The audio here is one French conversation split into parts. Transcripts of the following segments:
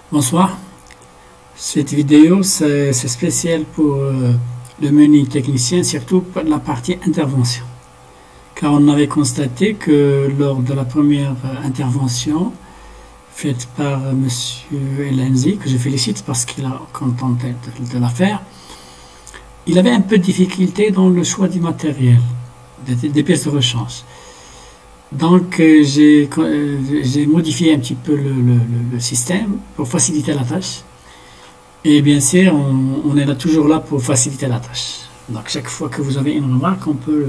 Bonsoir, cette vidéo c'est spécial pour le menu technicien, surtout pour la partie intervention. Car on avait constaté que lors de la première intervention faite par Monsieur Elenzi, que je félicite parce qu'il a contenté de la faire, il avait un peu de difficulté dans le choix du matériel, des pièces de rechange. Donc j'ai modifié un petit peu le système pour faciliter la tâche. Et bien sûr, on est là toujours là pour faciliter la tâche. Donc chaque fois que vous avez une remarque, on peut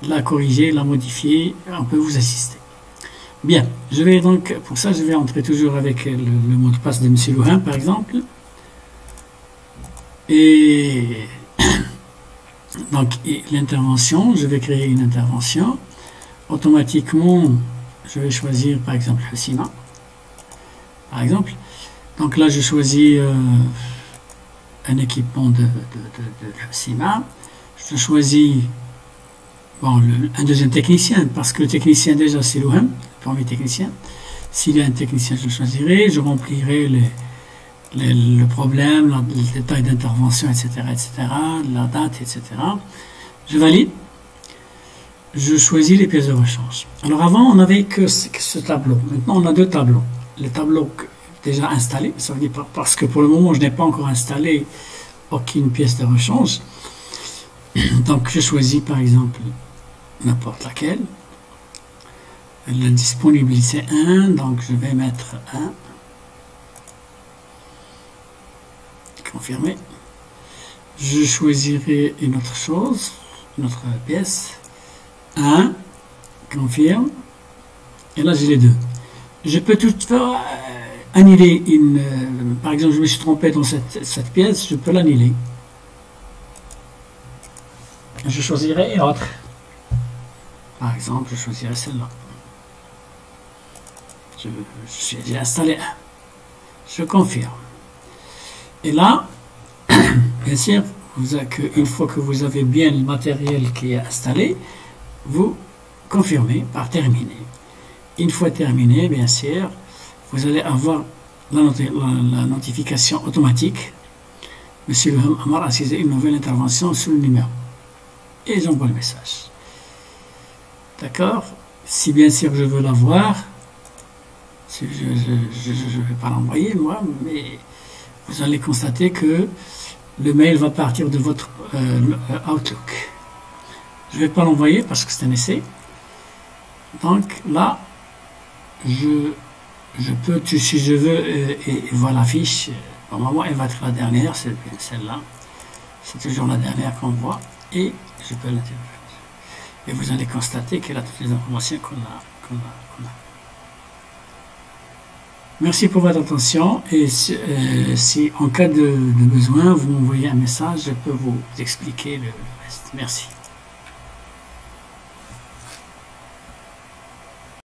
la corriger, la modifier, on peut vous assister. Bien, je vais donc, pour ça, je vais entrer toujours avec le mot de passe de M. Louhin, par exemple. Et donc l'intervention, je vais créer une intervention. Automatiquement, je vais choisir par exemple le CIMA. Par exemple, donc là je choisis un équipement de CIMA. Je choisis un deuxième technicien, parce que le technicien déjà c'est Louhin, le premier technicien. S'il y a un technicien, je le choisirai, je remplirai le problème, le détail d'intervention, etc., la date, etc. Je valide. Je choisis les pièces de rechange. Alors avant, on n'avait que ce tableau. Maintenant, on a deux tableaux. Le tableau déjà installé, ça veut dire parce que pour le moment, je n'ai pas encore installé aucune pièce de rechange. Donc, je choisis par exemple n'importe laquelle. La disponibilité 1, donc je vais mettre 1. Confirmer. Je choisirai une autre chose, une autre pièce. 1, confirme, et là j'ai les deux. Je peux toutefois annuler par exemple je me suis trompé dans cette pièce, je peux l'annuler. Je choisirai une autre. Par exemple, je choisirai celle-là. J'ai installé 1. Je confirme. Et là, bien sûr, une fois que vous avez bien le matériel qui est installé, vous confirmez par terminé. Une fois terminé, bien sûr, vous allez avoir la notification automatique. Monsieur Louhin Amar a saisi une nouvelle intervention sur le numéro. Et j'envoie le message. D'accord? Si bien sûr je veux l'avoir, je ne vais pas l'envoyer moi, mais vous allez constater que le mail va partir de votre Outlook. Je ne vais pas l'envoyer parce que c'est un essai. Donc là, je peux, si je veux, et voir la fiche. Normalement, elle va être la dernière, c'est celle-là. C'est toujours la dernière qu'on voit. Et je peux l'interroger. Et vous allez constater qu'elle a toutes les informations qu'on a. Merci pour votre attention. Et si en cas de besoin, vous m'envoyez un message, je peux vous expliquer le reste. Merci.